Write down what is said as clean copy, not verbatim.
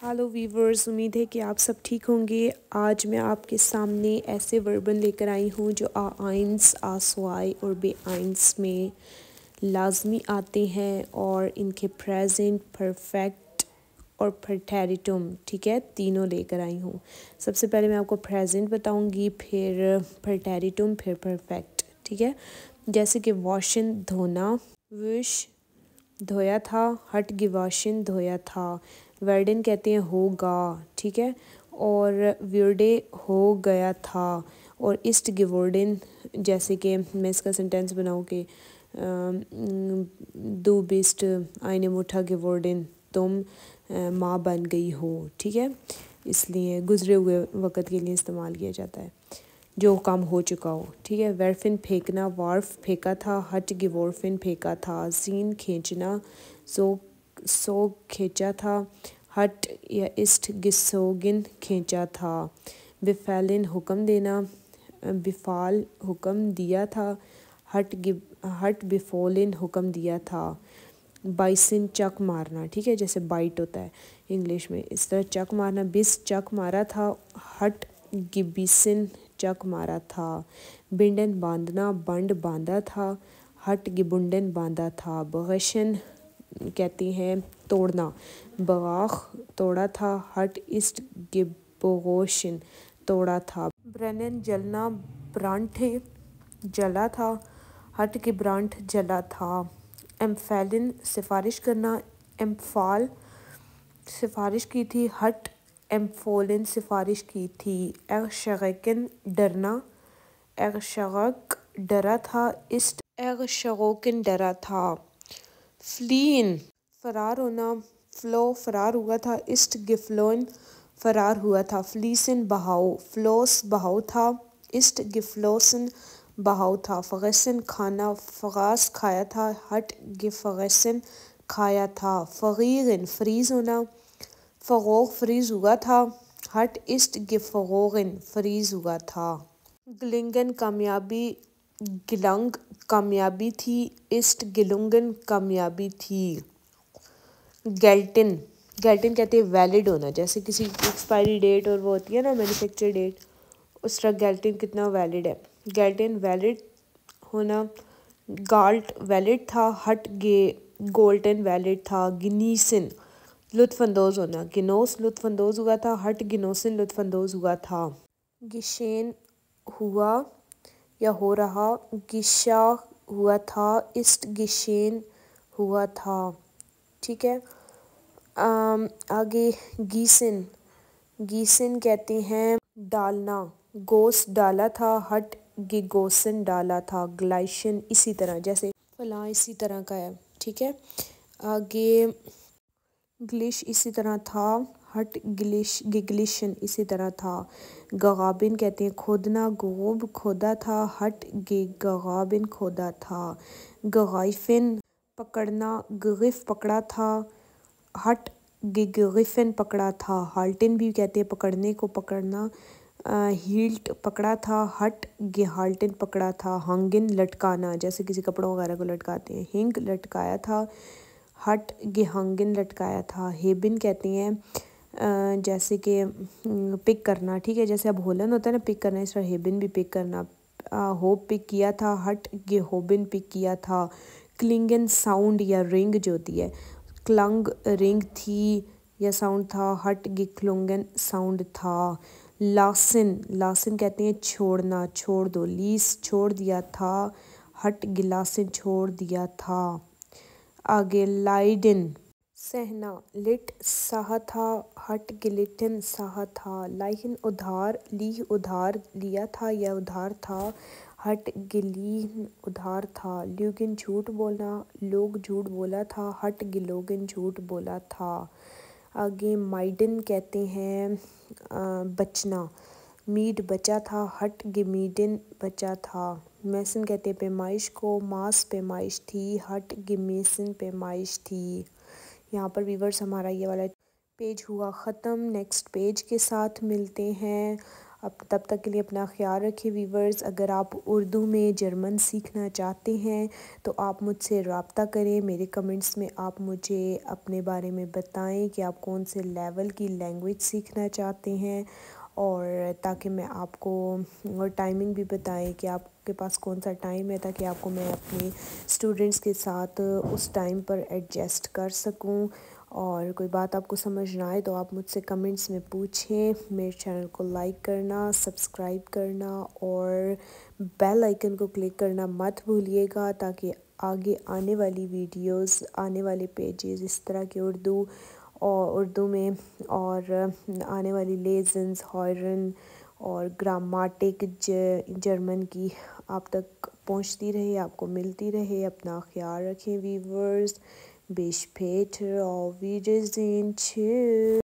Hello viewers, उम्मीद है कि आप सब ठीक होंगे। आज मैं आपके सामने ऐसे वर्बन लेकर आई हूँ जो आइंस, आसवाई और बे आइंस में लाजमी आते हैं और इनके प्रेजेंट, परफेक्ट और प्रटेरिटुम, ठीक है, तीनों लेकर आई हूँ। सबसे पहले मैं आपको प्रेजेंट बताऊँगी, फिर प्रटेरिटुम, फिर परफेक्ट, ठीक है। जैसे कि वॉशन धोना, विश धोया था, हट गिवाशन धोया था। वर्डन कहते हैं होगा, ठीक है, और विरडे हो गया था। और इस्ट गिवर्डन, जैसे कि मैं इसका सेंटेंस बनाऊँ कि दो बिस्ट आइने मुठा गिवर्डन, तुम माँ बन गई हो, ठीक है। इसलिए गुजरे हुए वक़्त के लिए इस्तेमाल किया जाता है, जो काम हो चुका हो, ठीक है। वर्फिन फेंकना, वार्फ फेंका था, हट गिवोर्फिन फेंका था। सीन खींचना, सो खींचा था, हट या इस्ट गिसोगिन खींचा था। बिफालिन हुक्म देना, बिफाल हुक्म दिया था, हट बिफोलिन हुक्म दिया था। बाइसिन चक मारना, ठीक है, जैसे बाइट होता है इंग्लिश में, इस तरह चक मारना। बिस चक मारा था, हट गिबिसिन चक मारा था। बिंडन बांधना, बंड बांधा था, हट गिबुंडन बांधा था। बगशन कहती हैं तोड़ना, बगाख तोड़ा था, हट इस्ट गिबोगोशन तोड़ा था। ब्रनन जलना, ब्रांठे जला था, हट के ब्रांठ जला था। एम्फेलिन सिफारिश करना, एम्फाल सिफारिश की थी, हट एम्फोलिन सिफारिश की थी। एगशगन डरना, एगशगक डरा था, इस्ट एगशगोकिन डरा था। फ्लीन फरार होना, फ्लो फरार हुआ था, इस्ट गिफ्लोन फरार हुआ था। फ्लीसिन बहाव, फ्लोस बहाव था, इस्ट गिफ्लोसन बहाव था। फगसन खाना, फगास खाया था, हट गिफगसन खाया था। फगीगन फ्रीज होना, फगोग फ्रीज हुआ था, हट इस्ट गिफगोगन फ्रीज हुआ था। ग्लिंगन कामयाबी, गिलंग कामयाबी थी, इस्ट गिलुंगन कामयाबी थी। गैल्टिन, गैल्टिन कहते हैं वैलिड होना, जैसे किसी एक्सपायरी डेट और वो होती है ना मैन्युफैक्चर डेट, उस तरह गैल्टिन कितना वैलिड है। गैल्टिन वैलिड होना, गाल्ट वैलिड था, हट गे गोल्टन वैलिड था। गिनीसिन लुत्फानंदोज़ होना, गिनोस लुत्फानंदोज़ हुआ था, हट गिनोसिन लुत्फानंदोज़ हुआ था। गिशेन हुआ या हो रहा, गिशा हुआ था, इस्ट गिशेन हुआ था, ठीक है। आगे गीसिन, गीसिन कहते हैं डालना, गोस डाला था, हट गिगोसन डाला था। ग्लाइशन इसी तरह, जैसे फलां इसी तरह का है, ठीक है। आगे ग्लिश इसी तरह था, हट गिलिश गिगलिशन इसी तरह था। गगाबिन कहते हैं खोदना, गोब खोदा था, हट गगाबिन खोदा था। गगाइफिन पकड़ना, गिफ पकड़ा था, हट गिगिफिन पकड़ा था। हाल्टिन भी कहते हैं पकड़ने को, पकड़ना, हील्ट पकड़ा था, हट गिहाल्टिन पकड़ा था। हंगिन लटकाना, जैसे किसी कपड़ों वगैरह को लटकाते हैं, हिंग लटकाया था, हट गिहंगिन लटकाया था। हेबिन कहते हैं जैसे कि पिक करना, ठीक है, जैसे अब होलन होता है ना पिक करना, इस तरह हेबिन भी पिक करना। होप पिक किया था, हट गिहोबिन पिक किया था। क्लिंगन साउंड या रिंग जो होती है, क्लंग रिंग थी या साउंड था, हट गिक्लुंगन साउंड था। लासिन, लासिन कहते हैं छोड़ना, छोड़ दो। लीस छोड़ दिया था, हट गिलासिन छोड़ दिया था। आगे लाइडिन सहना, लिट सहा था, हट गिलिटन सहा था। लाइहिन उधार, ली उधार लिया था या उधार था, हट गिलीन उधार था। ल्यूगिन झूठ बोलना, लोग झूठ बोला था, हट गिलोगिन झूठ बोला था। आगे माइडन कहते हैं बचना, मीड बचा था, हट गिमीडिन बचा था। मैसन कहते हैं पैमाइश को, मास पैमाइश थी, हट गिमेसन पैमाइश थी। यहाँ पर व्यूअर्स हमारा ये वाला पेज हुआ ख़त्म। नेक्स्ट पेज के साथ मिलते हैं। اب تب تک کے لیے اپنا خیال رکھیں ویورز. اگر آپ اردو میں جرمن سیکھنا چاہتے ہیں تو آپ مجھ سے رابطہ کریں. میرے کمنٹس میں آپ مجھے اپنے بارے میں بتائیں کہ آپ کون سے لیول کی لینگویج سیکھنا چاہتے ہیں، اور تاکہ میں آپ کو اور ٹائمنگ بھی بتائیں کہ آپ کے پاس کون سا ٹائم ہے، تاکہ آپ کو میں اپنے اسٹوڈنٹس کے ساتھ اس ٹائم پر ایڈجسٹ کر سکوں. اور کوئی بات آپ کو سمجھ نہ آئے تو آپ مجھ سے کمنٹس میں پوچھیں. میرے چینل کو لائک کرنا، سبسکرائب کرنا اور بیل آئیکن کو کلک کرنا مت بھولیے گا، تاکہ آگے آنے والی ویڈیوز، آنے والے پیجز اس طرح کے اردو میں اور آنے والی لیزنز، ہارن اور گراماٹک جرمن کی آپ تک پہنچتی رہے، آپ کو ملتی رہے. اپنا خیال رکھیں viewers. Bis später, auf Wiedersehen, tschüss.